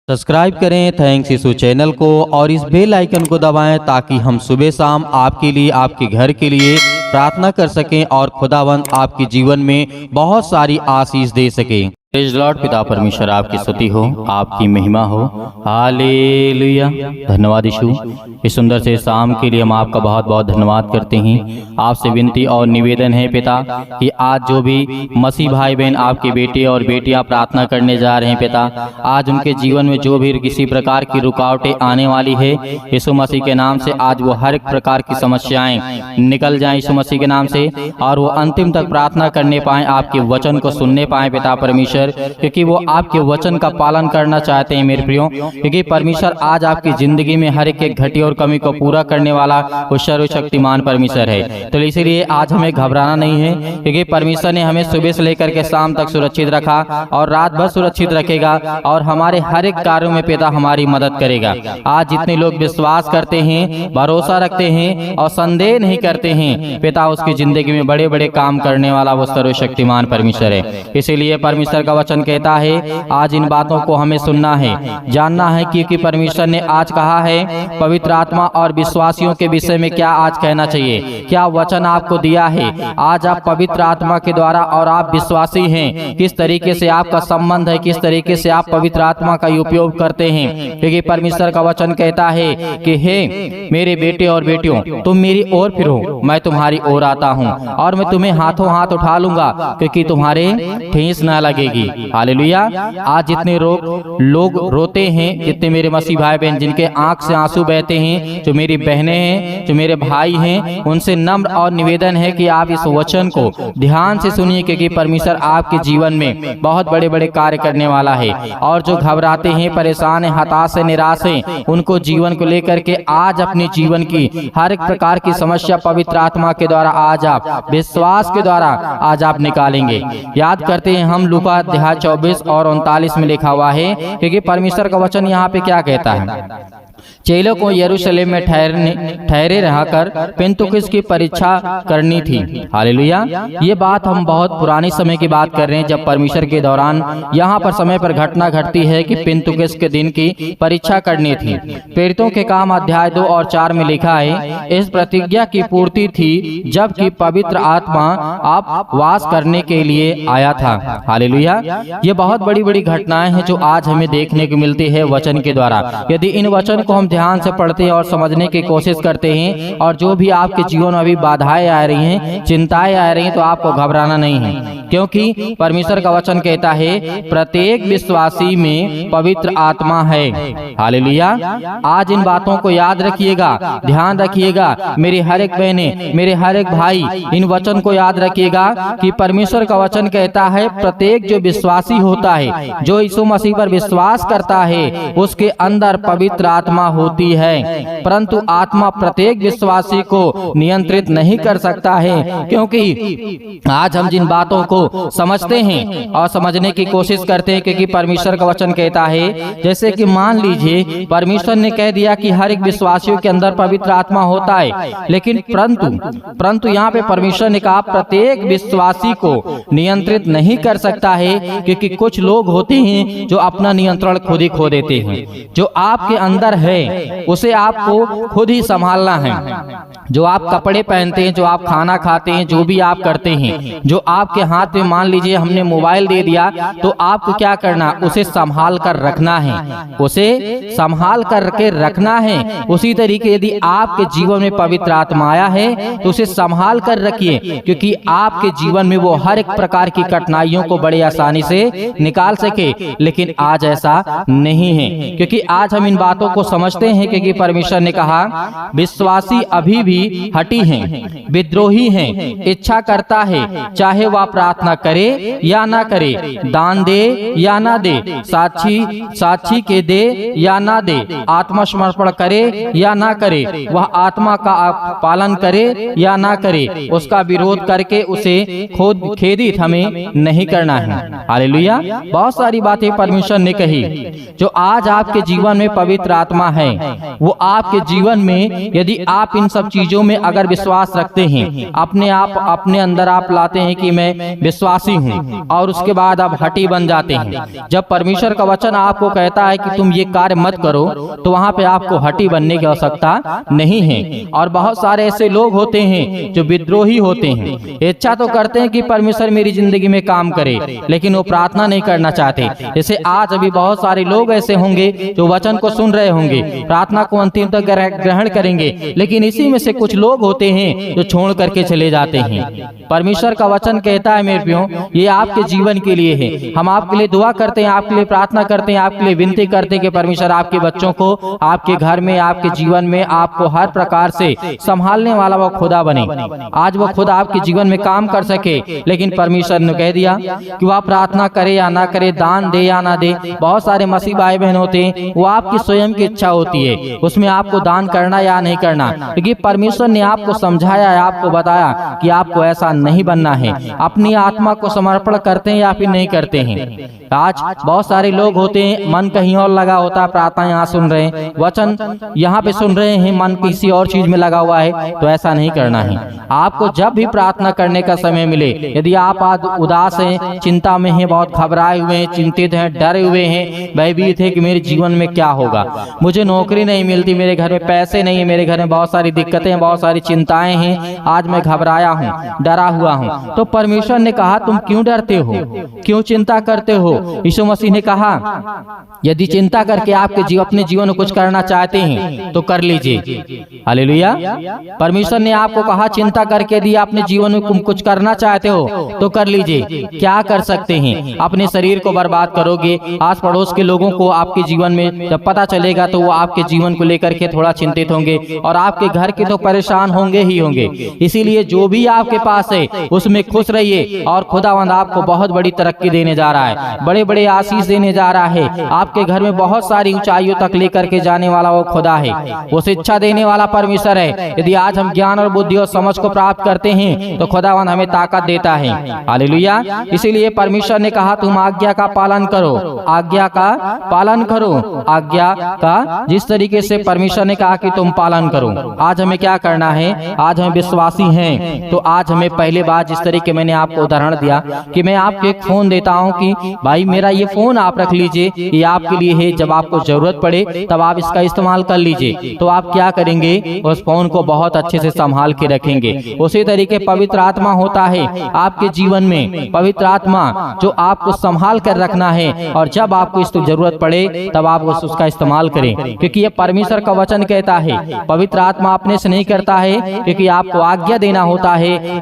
Subscribe करें thanks यीशु channel को और इस बेल आइकन को दबाएं ताकि हम सुबह शाम आपके लिए आपके घर के लिए प्रार्थना कर सकें और खुदावंद आपके जीवन में बहुत सारी आशीष दे सके। Praise Lord. पिता परमेश्वर आपकी स्तुति हो, आपकी महिमा हो। हालेलुया। धन्यवाद यीशु, इस सुंदर से शाम के लिए हम आपका बहुत बहुत धन्यवाद करते हैं। आपसे विनती और निवेदन है पिता कि आज जो भी मसीह भाई बहन आपके बेटे और बेटियां प्रार्थना करने जा रहे हैं पिता, आज उनके जीवन में जो भी किसी प्रकार की रुकावटें आने वाली है यीशु मसीह के नाम से आज वो हर एक प्रकार की समस्याएं निकल जाएं यीशु मसीह के नाम से, और वो अंतिम तक प्रार्थना करने पाएं, आपके वचन को सुनने पाएं पिता परमेश्वर, क्योंकि वो आपके वचन का पालन करना चाहते हैं मेरे प्रियो। क्योंकि परमेश्वर आज आपकी जिंदगी में हर एक घटी और कमी को पूरा करने वाला वो सर्वशक्तिमान परमेश्वर है। तो इसीलिए आज हमें घबराना नहीं है, क्योंकि परमेश्वर ने हमें सुबह से लेकर के शाम तक सुरक्षित रखा और रात भर सुरक्षित रखेगा और हमारे हर एक कार्यों में पिता हमारी मदद करेगा। आज जितने लोग विश्वास करते हैं, भरोसा रखते हैं और संदेह नहीं करते हैं पिता, उसकी जिंदगी में बड़े बड़े काम करने वाला वो सर्वशक्तिमान परमेश्वर है। इसीलिए परमेश्वर का वचन कहता है आज इन बातों को हमें सुनना है, जानना है, क्योंकि परमेश्वर ने आज कहा है पवित्र आत्मा और विश्वासियों के विषय में क्या आज कहना चाहिए, क्या वचन आपको दिया है। आज आप पवित्र आत्मा के द्वारा और आप विश्वासी हैं, किस तरीके से आपका संबंध है, किस तरीके से आप पवित्र आत्मा का उपयोग करते हैं। क्योंकि परमेश्वर का वचन कहता है कि हे मेरे बेटे और बेटियों, तुम मेरी ओर फिरो, मैं तुम्हारी ओर आता हूँ और मैं तुम्हें हाथों हाथ उठा लूंगा, क्योंकि तुम्हारे ठेस न लगेगी। हालेलुया। आज जितने लोग रोते हैं, जितने मेरे मसीह भाई बहन जिनके आंख से आंसू बहते हैं, जो मेरी बहनें हैं, जो मेरे भाई हैं, उनसे नम्र और निवेदन है कि आप इस वचन को ध्यान से सुनिए, क्योंकि परमेश्वर आपके जीवन में बहुत बड़े बड़े कार्य करने वाला है। और जो घबराते हैं, परेशान हैं, हताश हैं, निराश हैं, उनको जीवन को लेकर के आज अपने जीवन की हर एक प्रकार की समस्या पवित्र आत्मा के द्वारा आज आप विश्वास के द्वारा आज आप निकालेंगे। याद करते हैं हम लूका अध्याय 24 और 39 में लिखा हुआ है, क्योंकि परमेश्वर का वचन यहाँ पे क्या कहता है, चेलों को यरूशलेम में ठहरे रहकर पेंतुकुस की परीक्षा करनी थी। हालेलुया। ये बात हम बहुत पुराने समय की बात कर रहे हैं, जब परमेश्वर के दौरान यहाँ पर समय पर घटना घटती है कि पेंतुकुस के दिन की परीक्षा करनी थी। प्रेरितों के काम अध्याय 2 और 4 में लिखा है, इस प्रतिज्ञा की पूर्ति थी जबकि पवित्र आत्मा आप वास करने के लिए आया था। हालेलुया। ये बहुत बड़ी बड़ी घटनाएं हैं जो आज हमें देखने को मिलती है वचन के द्वारा। यदि इन वचन को हम ध्यान से पढ़ते हैं और समझने की कोशिश करते हैं, और जो भी आपके जीवन में अभी बाधाएं आ रही हैं, चिंताएं आ रही हैं, तो आपको घबराना नहीं है, क्योंकि परमेश्वर का वचन कहता है प्रत्येक विश्वासी में पवित्र आत्मा है। हालेलुया। आज इन बातों को याद रखिएगा, ध्यान रखिएगा मेरी हर एक बहने, मेरे हर एक भाई, इन वचन को याद रखिएगा कि परमेश्वर का वचन कहता है प्रत्येक जो विश्वासी होता है, जो यीशु मसीह पर विश्वास करता है, उसके अंदर पवित्र आत्मा होती है। परंतु आत्मा प्रत्येक विश्वासी को नियंत्रित नहीं कर सकता है, क्योंकि आज हम जिन बातों को समझते हैं और समझने की कोशिश करते हैं, क्योंकि परमेश्वर का वचन कहता है, जैसे कि मान लीजिए परमेश्वर ने कह दिया कि हर एक विश्वासियों के अंदर पवित्र आत्मा होता है, लेकिन परंतु यहाँ पे परमेश्वर ने कहा प्रत्येक विश्वासी को नियंत्रित नहीं कर सकता है, क्योंकि कुछ लोग होते हैं जो अपना नियंत्रण खुद ही खो देते हैं। जो आपके अंदर है उसे आपको खुद ही संभालना है। जो आप कपड़े पहनते हैं, जो आप खाना खाते हैं, जो भी आप करते हैं, जो आपके हाथ में मान लीजिए हमने मोबाइल दे दिया, तो आपको क्या करना, उसे संभाल कर रखना है, उसे संभाल करके रखना है। उसी तरीके यदि आपके जीवन में पवित्र आत्मा आया है तो उसे संभाल कर रखिए, क्योंकि आपके जीवन में वो हर एक प्रकार की कठिनाइयों को बड़ी आसानी से निकाल सके। लेकिन आज ऐसा नहीं है, क्योंकि आज हम इन बातों को समझते हैं, क्योंकि परमेश्वर ने कहा विश्वासी अभी भी हठी हैं, विद्रोही हैं, इच्छा करता है चाहे वह प्रार्थना करे या ना करे, दान दे या ना दे, साक्षी के दे या ना दे, आत्मसमर्पण करे या ना करे, वह आत्मा का पालन करे या ना करे, उसका विरोध करके उसे खेदित हमें नहीं करना है। हालेलुया। बहुत सारी बातें परमेश्वर ने कही। जो आज आपके जीवन में पवित्र आत्मा है, वो आपके जीवन में यदि आप इन सब चीजों में अगर विश्वास रखते हैं, अपने अंदर आप लाते हैं कि मैं विश्वासी हूँ, और उसके बाद आप हठी बन जाते हैं। जब परमेश्वर का वचन आपको कहता है कि तुम ये कार्य मत करो, तो वहां पे आपको हठी बनने की आवश्यकता नहीं है। और बहुत सारे ऐसे लोग होते हैं जो विद्रोही होते हैं, इच्छा तो करते हैं कि परमेश्वर मेरी जिंदगी में काम करे, लेकिन वो प्रार्थना नहीं करना चाहते। जैसे आज अभी बहुत सारे लोग ऐसे होंगे जो वचन को सुन रहे होंगे, प्रार्थना को अंतिम तक ग्रहण करेंगे, लेकिन इसी में से कुछ लोग होते हैं जो छोड़ करके चले जाते हैं। परमेश्वर का वचन कहता है मेरे प्रियो, ये आपके जीवन के लिए है। हम आपके लिए दुआ करते हैं, आपके लिए प्रार्थना करते हैं, आपके लिए विनती करते हैं कि परमेश्वर आपके बच्चों को आपके घर में, आपके जीवन में आपको हर प्रकार से संभालने वाला वो खुदा बने। आज वो खुदा आपके जीवन में काम कर सके। लेकिन परमेश्वर ने कह दिया कि वह प्रार्थना करे या ना करे, दान दे या ना दे। बहुत सारे मसीह भाई बहन होते हैं, वो आपकी स्वयं की इच्छा होती है उसमें आपको दान करना या नहीं करना, क्योंकि परमेश्वर ने आपको समझाया है, आपको बताया कि आपको ऐसा नहीं बनना है। अपनी आत्मा को समर्पण करते हैं या फिर नहीं करते हैं। आज बहुत सारे लोग होते हैं, मन कहीं और लगा होता है, प्रार्थना यहाँ सुन रहे हैं, वचन यहाँ पे सुन रहे हैं, मन किसी और चीज में लगा हुआ है, तो ऐसा नहीं करना है। आपको जब भी प्रार्थना करने का समय मिले, यदि आप आज उदास हैं, चिंता में हैं, बहुत घबराए हुए हैं, चिंतित हैं, डरे हुए हैं, भयभीत है कि मेरे जीवन में क्या होगा, मुझे नौकरी नहीं मिलती, मेरे घर में पैसे नहीं है, मेरे घर में बहुत सारी दिक्कतें, बहुत सारी चिंताएं हैं, आज मैं घबराया हूँ, डरा हुआ हूँ, तो परमेश्वर ने कहा तुम क्यों डरते हो, क्यों चिंता करते हो। यीशु मसीह ने कहा यदि चिंता करके आपके अपने जीवन में कुछ करना चाहते हैं तो कर लीजिए। हालेलुया। परमेश्वर ने आपको कहा चिंता करके यदि अपने जीवन में तुम कुछ करना चाहते हो तो कर लीजिए। क्या कर सकते हैं? अपने शरीर को बर्बाद करोगे, आस पड़ोस के लोगों को आपके जीवन में जब पता चलेगा तो वो आपके जीवन को लेकर के थोड़ा चिंतित होंगे, और आपके घर के तो परेशान होंगे ही होंगे। इसीलिए जो भी आपके पास है उसमें खुश रहिए, और खुदावंद आपको बहुत बड़ी तरक्की देने जा रहा है, बड़े बड़े आशीष देने जा रहा है। आपके घर में बहुत सारी ऊंचाइयों तक लेकर के जाने वाला वो खुदा है, वो शिक्षा देने वाला परमेश्वर है। यदि आज हम ज्ञान और बुद्धि और समझ को प्राप्त करते हैं तो खुदावंद हमें ताकत देता है। हालेलुया। इसीलिए परमेश्वर ने कहा तुम आज्ञा का पालन करो, आज्ञा का पालन करो, आज्ञा का जिस तरीके से परमेश्वर ने कहा कि तुम पालन करो। आज हमें क्या करना है? आज हम विश्वासी हैं तो आज हमें पहले बात जिस तरीके मैंने आपको उदाहरण दिया कि मैं आपको एक फोन देता हूं कि भाई मेरा ये फोन आप रख लीजिए, ये आपके लिए है, जब आपको जरूरत पड़े तब आप इसका इस्तेमाल कर लीजिए। तो आप क्या करेंगे? उस फोन को बहुत अच्छे से संभाल के रखेंगे। उसी तरीके पवित्र आत्मा होता है आपके जीवन में, पवित्र आत्मा जो आपको संभाल कर रखना है, और जब आपको इसकी जरूरत पड़े तब आप उसका इस्तेमाल करें, क्योंकि ये परमेश्वर का वचन कहता है। पवित्र आत्मा अपने से नहीं करता है, क्योंकि आपको आज्ञा देना होता है।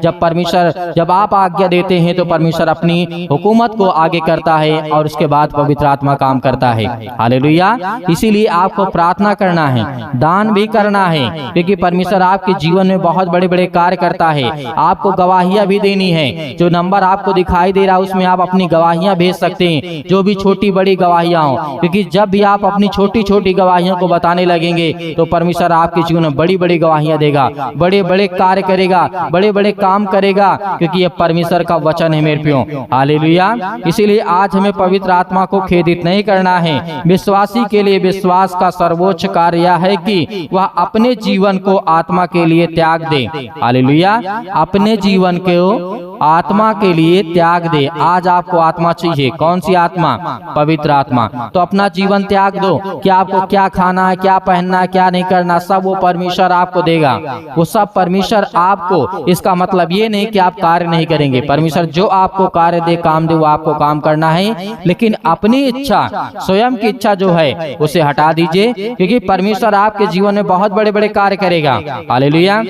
जब आप आज्ञा देते हैं तो परमेश्वर अपनी हुकूमत को आगे करता है, और उसके बाद पवित्र आत्मा काम करता है। हालेलुया। इसीलिए आपको प्रार्थना करना है, दान भी करना है, क्योंकि परमेश्वर आपके जीवन में बहुत बड़े बड़े कार्य करता है। आपको गवाहियां भी देनी है। जो नंबर आपको दिखाई दे रहा है उसमें आप अपनी गवाहियां भेज सकते हैं, जो भी छोटी बड़ी गवाहियां हो, क्योंकि जब भी आप अपनी छोटी छोटी गवाहियों को बताने लगेंगे तो परमेश्वर आपके जीवन में बड़ी बड़ी गवाहियां देगा, बड़े बड़े कार्य करेगा, बड़े बड़े काम करेगा, क्योंकि ये परमेश्वर का वचन है मेरे प्रियो। हालेलुया। इसीलिए आज हमें पवित्र आत्मा को खेदित नहीं करना है। विश्वासी के लिए विश्वास का सर्वोच्च कार्य यह है कि वह अपने जीवन को आत्मा के लिए त्याग दे। हालेलुया। अपने जीवन को आत्मा के लिए त्याग दे। आज आपको आत्मा चाहिए। कौन सी आत्मा? पवित्र आत्मा। तो अपना जीवन त्याग दो कि आपको क्या खाना है, क्या पहनना है, क्या नहीं करना, सब वो परमेश्वर आपको देगा। वो सब परमेश्वर आपको, इसका मतलब ये नहीं कि आप कार्य नहीं करेंगे। परमेश्वर जो आपको कार्य दे, काम दे, वो आपको काम करना है, लेकिन अपनी इच्छा, स्वयं की इच्छा जो है उसे हटा दीजिए, क्योंकि परमेश्वर आपके जीवन में बहुत बड़े बड़े कार्य करेगा। हालेलुया।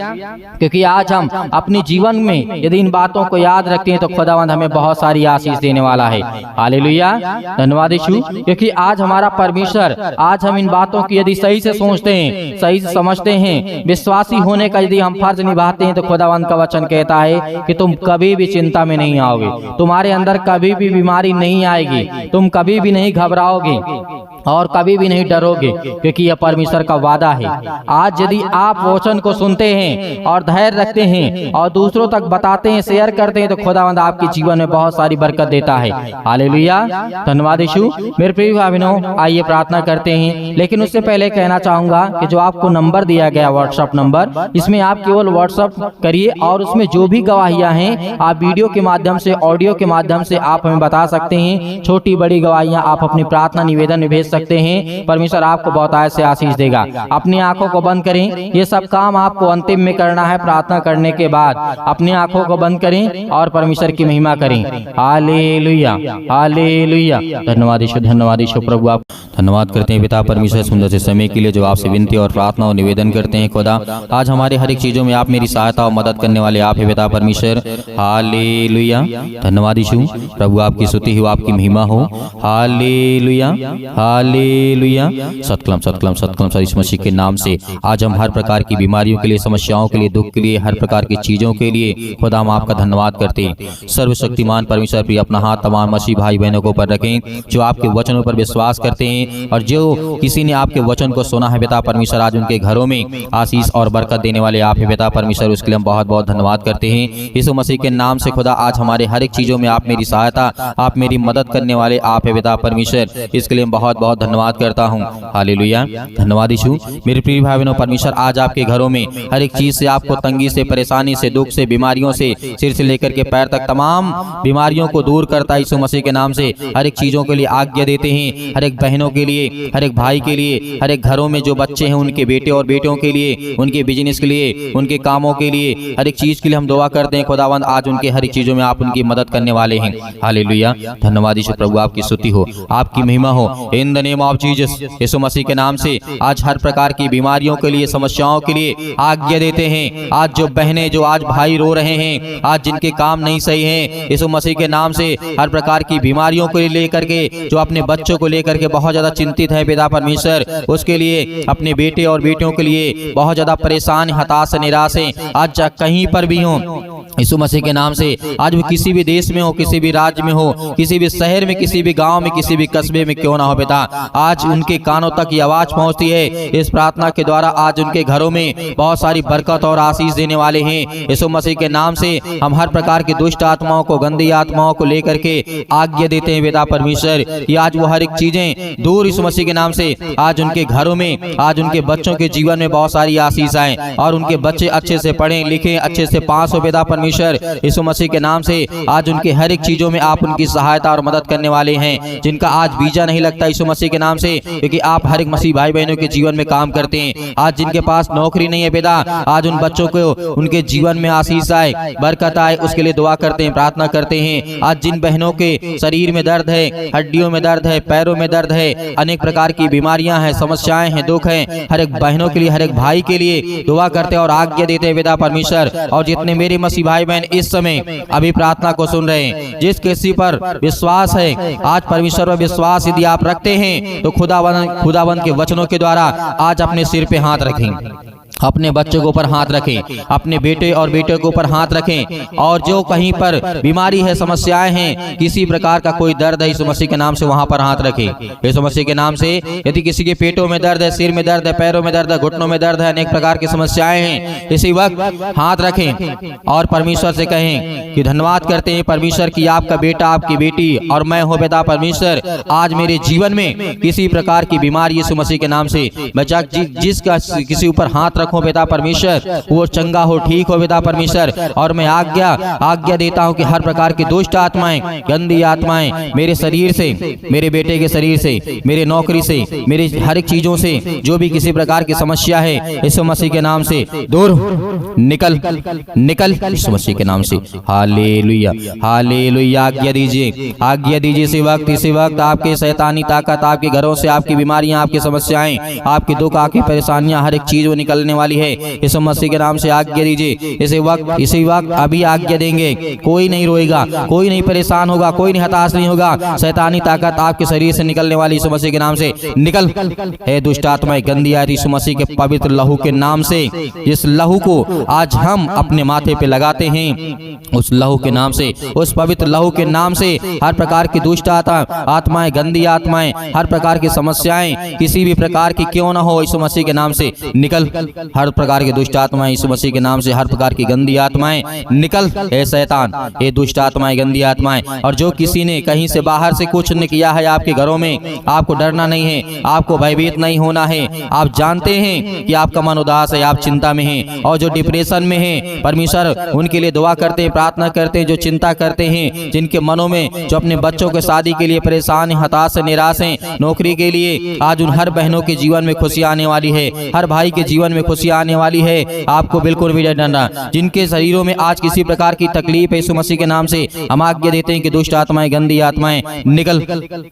क्योंकि आज हम अपने जीवन में यदि इन बातों को याद रखते हैं तो खुदावंद हमें बहुत सारी आशीष देने वाला है। हालेलुया। धन्यवाद यीशु। क्योंकि आज हमारा परमेश्वर, आज हम इन बातों की यदि सही से सोचते हैं, सही से समझते हैं, विश्वासी होने का यदि हम फर्ज निभाते हैं तो खुदावंद का वचन कहता है कि तुम कभी भी चिंता में नहीं आओगे, तुम्हारे अंदर कभी भी बीमारी नहीं आएगी, तुम कभी भी नहीं घबराओगे और कभी भी नहीं डरोगे, क्योंकि यह परमेश्वर का वादा है। आज यदि आप वचन को सुनते हैं और धैर्य रखते हैं और दूसरों तक बताते हैं, शेयर करते हैं तो खुदावंद आपके जीवन में बहुत सारी बरकत देता है। हालेलुया, धन्यवाद यीशु। मेरे प्रिय भाई बहनों, आइए प्रार्थना करते हैं, लेकिन उससे पहले कहना चाहूंगा कि जो आपको नंबर दिया गया व्हाट्सएप नंबर, इसमें आप केवल व्हाट्सएप करिए और उसमें जो भी गवाहियां हैं आप वीडियो के माध्यम से, ऑडियो के माध्यम से आप हमें बता सकते हैं। छोटी बड़ी गवाहियां आप अपनी प्रार्थना निवेदन में भेज सकते हैं। परमेश्वर आपको बहुतायत से आशीष देगा। अपनी आंखों को बंद करें, ये सब काम आपको अंतिम में करना है। प्रार्थना करने के बाद अपनी आंखों को बंद करें और परमेश्वर की महिमा करें। हालेलुया, हालेलुया, धन्यवाद यीशु, धन्यवाद यीशु। प्रभु आप धन्यवाद करते हैं पिता परमेश्वर सुंदर से समय के लिए जो आपसे विनती और प्रार्थना और निवेदन करते हैं। खुदा आज हमारे हर एक चीजों में आप मेरी सहायता और मदद करने वाले आप है पिता परमेश्वर। हालेलुया, धन्यवाद यीशु। प्रभु आपकी स्तुति हो, आपकी महिमा हो। हालेलुया, हालेलुया, सतकलम सतकलम सतकलम सर यीशु मसीह के नाम से आज हम हर प्रकार की बीमारियों के लिए, समस्याओं के लिए, दुख के लिए, हर प्रकार की चीजों के लिए खुदा हम आपका धन्यवाद करते हैं। सर्वशक्तिमान परमेश्वर भी अपना हाथ तमाम मसीह भाई बहनों को पर रखें जो आपके वचनों पर विश्वास करते हैं और जो किसी ने आपके वचन को सुना है पिता परमेश्वर, आज उनके घरों में आशीष और बरकत देने वाले आप है पिता परमेश्वर। उसके लिए हम बहुत बहुत धन्यवाद करते हैं यीशु मसीह के नाम से। खुदा आज हमारे हर एक चीजों में आप मेरी सहायता, आप मेरी मदद करने वाले आप है पिता परमेश्वर। इसके लिए बहुत बहुत धन्यवाद करता हूँ। हालेलुया, धन्यवाद यीशु। मेरे प्रिय भाई बहनों, परमेश्वर आज आपके घरों में हर एक चीज से, आपको तंगी से, परेशानी से, दुख से, बीमारियों से, सिर से लेकर के पैर तक तमाम बीमारियों को दूर करता है यीशु मसीह के नाम से। हर एक चीजों के लिए आज्ञा देते हैं, हर एक बहनों के लिए, हर एक भाई के लिए, हर एक घरों में जो बच्चे हैं उनके बेटे और बेटियों के लिए, उनके बिजनेस के लिए, उनके कामों के लिए, हर एक चीज के लिए हम दुआ करते हैं। खुदावंद आज उनके हर एक चीजों में आप उनकी मदद करने वाले हैं। हालेलुया, धन्यवाद यीशु। प्रभु आपकी स्तुति हो, आपकी महिमा हो। In the name of Jesus, यीशु मसीह के नाम से आज हर प्रकार की बीमारियों के लिए, समस्याओं के लिए आज्ञा देते हैं। आज जो बहनें, जो आज भाई रो रहे हैं, आज जिनके काम नहीं सही हैं, यीशु मसीह के नाम से हर प्रकार की बीमारियों को लेकर के, जो अपने बच्चों को लेकर के बहुत ज्यादा चिंतित है पिता परमेश्वर, उसके लिए, अपने बेटे और बेटियों के लिए बहुत ज्यादा परेशान, हताश, निराश हैं, आज कहीं पर भी हो यीशु मसीह के नाम से, आज वो किसी भी देश में हो, किसी भी राज्य में हो, किसी भी शहर में, किसी भी गांव में, किसी भी कस्बे में क्यों ना हो पिता, आज उनके कानों तक ये आवाज पहुंचती है। इस प्रार्थना के द्वारा आज उनके घरों में बहुत सारी बरकत और आशीष देने वाले हैं यीशु मसीह के नाम से। हम हर प्रकार की दुष्ट आत्माओं को, गंदी आत्माओं को लेकर के आज्ञा देते हैं पिता परमेश्वर कि आज वो हर एक चीजें दूर यीशु मसीह के नाम से आज उनके घरों में, आज उनके बच्चों के जीवन में बहुत सारी आशीष आए और उनके बच्चे अच्छे से पढ़ें लिखें, अच्छे से पास हो पिता परमेश्वर। यीशु मसीह के नाम से आज उनके हर एक चीजों में आप उनकी सहायता और मदद करने वाले हैं। जिनका आज वीजा नहीं लगता यीशु मसीह के नाम से, क्योंकि आप हर एक मसीह भाई बहनों के जीवन में काम करते हैं। आज जिनके पास नौकरी नहीं है पिता, आज उन बच्चों को, उनके जीवन में आशीष आए, बरकत आए, उसके लिए दुआ करते हैं, प्रार्थना करते हैं। आज जिन बहनों के शरीर में दर्द है, हड्डियों में दर्द है, पैरों में दर्द है, अनेक प्रकार की बीमारियां हैं, समस्याएं हैं, दुख हैं, हर एक बहनों के लिए, हर एक भाई के लिए दुआ करते हैं और आज्ञा देते हैं पिता परमेश्वर। और जितने मेरे मसीह भाई बहन इस समय अभी प्रार्थना को सुन रहे हैं, जिस किसी पर विश्वास है, आज परमेश्वर पर विश्वास यदि आप रखते हैं तो खुदावंद के वचनों के द्वारा आज अपने सिर पे हाथ रखें, अपने बच्चों के ऊपर हाथ रखें, अपने बेटे और बेटे के ऊपर हाथ रखें। और जो कहीं पर बीमारी है, समस्याएं हैं, किसी प्रकार का कोई दर्द है, यीशु मसीह के नाम से वहां पर हाथ रखें। यीशु मसीह के नाम से यदि किसी के पेटों में दर्द है, सिर में दर्द है, पैरों में दर्द है, घुटनों में दर्द है, अनेक प्रकार की समस्याएं हैं, इसी वक्त हाथ रखें और परमेश्वर से कहें कि धन्यवाद करते हैं परमेश्वर की आपका बेटा, आपकी बेटी और मैं हूँ पिता परमेश्वर। आज मेरे जीवन में किसी प्रकार की बीमारी यीशु मसीह के नाम से बचा, जिसका किसी ऊपर हाथ रखो पिता परमेश्वर, वो चंगा हो, ठीक हो पिता परमेश्वर। और मैं आज्ञा देता हूं कि हर प्रकार की दुष्ट आत्माएं, गंदी आत्माएं मेरे शरीर से, मेरे बेटे के शरीर से, मेरे नौकरी से, मेरी हर एक चीजों से, जो भी किसी प्रकार की समस्या है, यीशु मसीह के नाम से दूर निकल यीशु मसीह के नाम से। Hallelujah, hallelujah. आज्ञा दीजिए इसी वक्त आपके शैतानी ताकत, आपके घरों से, आपकी बीमारियां, आपकी समस्याएं, आपके दुख, आपकी परेशानियां, हर एक चीज वो निकलने वाली है यीशु मसीह के नाम से। आज्ञा दीजिए इसी वक्त अभी आज्ञा देंगे। कोई नहीं रोएगा, कोई नहीं परेशान होगा, कोई नहीं हताश नहीं होगा। शैतानी ताकत आपके शरीर से निकलने वाली यीशु मसीह के नाम से निकल। हे दुष्ट आत्माएं, गंदी आत्माएं, यीशु मसीह के पवित्र लहू के नाम से, इस लहू को आज हम अपने माथे पे लगाते हैं। उस लहू के नाम से, उस पवित्र लहू के नाम से हर प्रकार की दुष्ट आत्माएं, गंदी आत्माएं, हर प्रकार की समस्याएं किसी भी प्रकार की क्यों ना हो, यीशु मसीह के नाम से निकल हर प्रकार की दुष्ट आत्माएं यीशु मसीह के नाम से, हर प्रकार की गंदी आत्माएं निकल, हे शैतान, हे दुष्ट आत्माएं, गंदी आत्माएं। और जो किसी ने कहीं से बाहर से कुछ ने किया है आपके घरों में, आपको डरना नहीं है, आपको भयभीत नहीं होना है। आप जानते हैं कि आपका मन उदास है, आप चिंता में हैं, और जो डिप्रेशन में है, परमेश्वर उनके लिए दुआ करते हैं, प्रार्थना करते हैं, जो चिंता करते हैं, जिनके मनों में, जो अपने बच्चों के शादी के लिए परेशान है, हताश है, निराश हैं, नौकरी के लिए, आज उन हर बहनों के जीवन में खुशी आने वाली है, हर भाई के जीवन में खुशी आने वाली है। आपको बिल्कुल भी डरना, जिनके शरीरों में आज किसी प्रकार की तकलीफ है, यीशु मसीह के नाम से हम आज्ञा देते हैं कि दुष्ट आत्माएं, गंदी आत्माएं निकल,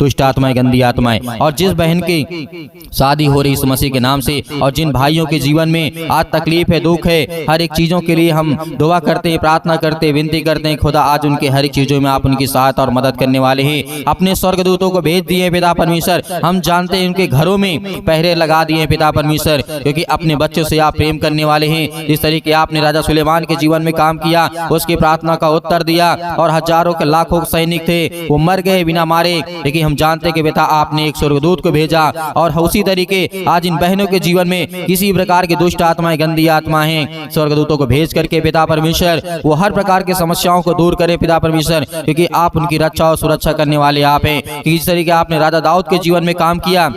दुष्ट आत्माएं, गंदी आत्माएं। और जिस बहन की शादी हो रही यीशु मसीह के नाम से, और जिन भाइयों के जीवन में आज तकलीफ है, दुख है, हर एक चीजों के लिए हम दुआ करते हैं, प्रार्थना करते हैं, विनती करते हैं, खुदा आज उनके हर एक चीजों में आप उनकी सहायता और मदद करने वाले हैं। अपने स्वर्गदूतों को भेज दिए पिता परमेश्वर, हम जानते हैं उनके घरों में पहरे लगा दिए पिता परमेश्वर, क्योंकि अपने बच्चों से आप प्रेम करने वाले हैं। जिस तरीके आपने राजा सुलेमान के जीवन में काम किया, उसकी प्रार्थना का उत्तर दिया, और हजारों के लाखों सैनिक थे, वो मर गए बिना मारे, लेकिन हम जानते हैं कि बेटा आपने एक स्वर्गदूत को भेजा। और उसी तरीके आज इन बहनों के जीवन में किसी प्रकार की दुष्ट आत्माएं, गंदी आत्मा हैं, स्वर्गदूतों को भेज करके पिता परमेश्वर वो हर प्रकार की समस्याओं को दूर करें पिता परमेश्वर, क्योंकि आप उनकी रक्षा और सुरक्षा करने वाले आप हैं। जिस तरीके आपने राजा दाऊद के जीवन में काम किया,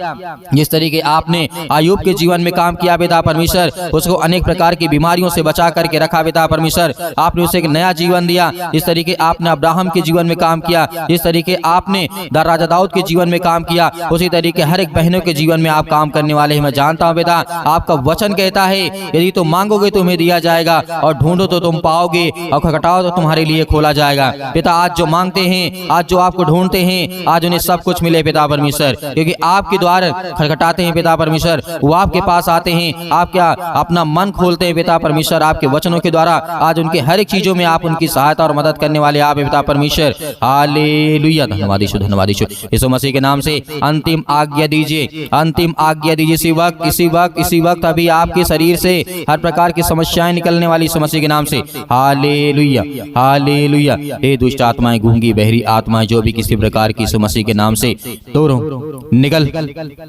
जिस तरीके आपने अय्यूब के जीवन में काम किया पिता परमेश्वर, उसको अनेक प्रकार की बीमारियों से बचा करके रखा पिता परमेश्वर, आपने उसे एक नया जीवन दिया। जिस तरीके आपने अब्राहम के जीवन में काम किया, जिस तरीके आपने राजा दाऊद के जीवन में काम किया, उसी तरीके हर एक बहनों के जीवन में आप काम करने वाले हैं। मैं जानता हूँ बेटा, आपका वचन कहता है यदि तुम मांगोगे तो तुम्हें दिया जाएगा, और ढूंढो तो तुम पाओगे, और खटखटाओ तो तुम्हारे लिए खोला जाएगा। पिता आज जो मांगते हैं, आज जो आपको ढूंढते हैं, आज उन्हें सब कुछ मिले पिता परमेश्वर, क्योंकि आपके द्वार खटखटाते हैं पिता परमेश्वर, वो आपके पास आते हैं, आप क्या अपना मन खोलते हैं पिता परमेश्वर, आपके वचनों के द्वारा आज उनके हर एक चीजों में आप उनकी सहायता और मदद करने वाले आप पिता परमेश्वर। हालेलुया, धन्यवाद यीशु, धन्यवाद यीशु। यीशु मसीह के नाम से अंतिम आज्ञा दीजिए, अंतिम आज्ञा दीजिए। इसी वक्त अभी आपके शरीर से हर प्रकार की समस्याएं निकलने वाली यीशु मसीह के नाम से। Hallelujah, hallelujah. हे दुष्ट आत्माएं, गूंगी बहरी आत्माएं, जो भी किसी प्रकार की यीशु मसीह के नाम से दूर हो, निकल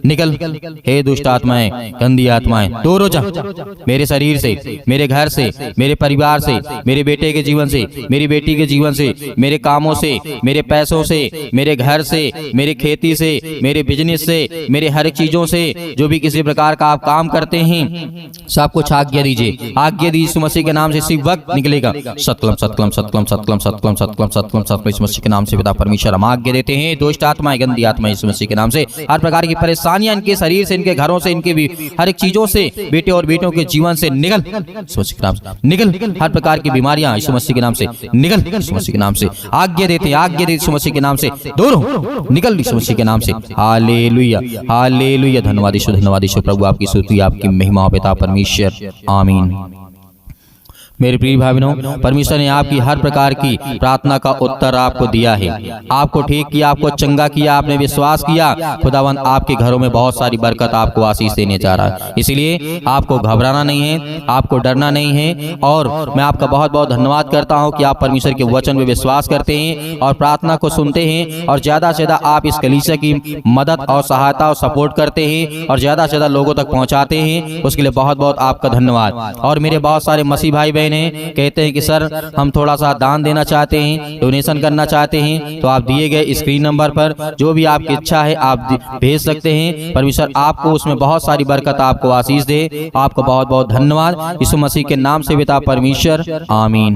निकल। हे दुष्ट आत्माएं, गंदी आत्माएं, दूर हो जा मेरे शरीर से, मेरे घर से, मेरे परिवार से, मेरे बेटे के जीवन से, मेरी बेटी के जीवन से, मेरे कामों से, मेरे पैसों से, मेरे घर से, मेरे खेती से, मेरे बिजनेस से, मेरे हर चीजों से, जो भी किसी प्रकार का आप काम करते हैं, सब कुछ आज्ञा दीजिए, आज्ञा दीजिए यीशु मसीह के नाम से। इसी वक्त निकलेगा सतकलम सतकलम सतकलम सतकलम सतकलम सतकलम सतकलम सतकलम यीशु मसीह के नाम से पिता परमेश्वर हम आज्ञा देते हैं। दुष्ट आत्माएं, गंदी आत्मा यीशु मसीह के नाम से, हर प्रकार की परेशानियां इनके शरीर से, इनके घरों से, इनके भी हर एक चीजों से, बेटे और बेटों के जीवन से निकल यीशु मसीह के नाम से, निकल। हर प्रकार की बीमारियां यीशु मसीह के नाम से निकल, यीशु मसीह के नाम से आज्ञा देते हैं, आज्ञा देते यीशु मसीह के नाम से, दूर हो, निकल यीशु मसीह के नाम से। हालेलुया, हालेलुया, धन्यवाद यीशु, धन्यवाद यीशु। प्रभु आपकी स्तुति, आपकी महिमा हो पिता परमेश्वर, आमीन। मेरे प्रिय भाई बहनों, परमेश्वर ने आपकी हर प्रकार की प्रार्थना का उत्तर आपको दिया है, आपको ठीक किया, आपको चंगा किया, आपने विश्वास किया, खुदावंद आपके घरों में बहुत सारी बरकत आपको आशीष देने जा रहा है। इसलिए आपको घबराना नहीं है, आपको डरना नहीं है। और मैं आपका बहुत बहुत धन्यवाद करता हूं कि आप परमेश्वर के वचन में विश्वास करते हैं और प्रार्थना को सुनते हैं, और ज्यादा से ज्यादा आप इस कलीसिया की मदद और सहायता और सपोर्ट करते हैं, और ज्यादा से ज्यादा लोगों तक पहुंचाते हैं। उसके लिए बहुत बहुत आपका धन्यवाद। और मेरे बहुत सारे मसीह भाई बहन कहते हैं कि सर हम थोड़ा सा दान देना चाहते हैं, डोनेशन करना चाहते हैं, तो आप दिए गए स्क्रीन नंबर पर जो भी आपकी इच्छा है आप भेज सकते हैं। परमेश्वर आपको उसमें बहुत सारी बरकत, आपको आशीष दे। आपको बहुत बहुत धन्यवाद यीशु मसीह के नाम से पिता परमेश्वर, आमीन।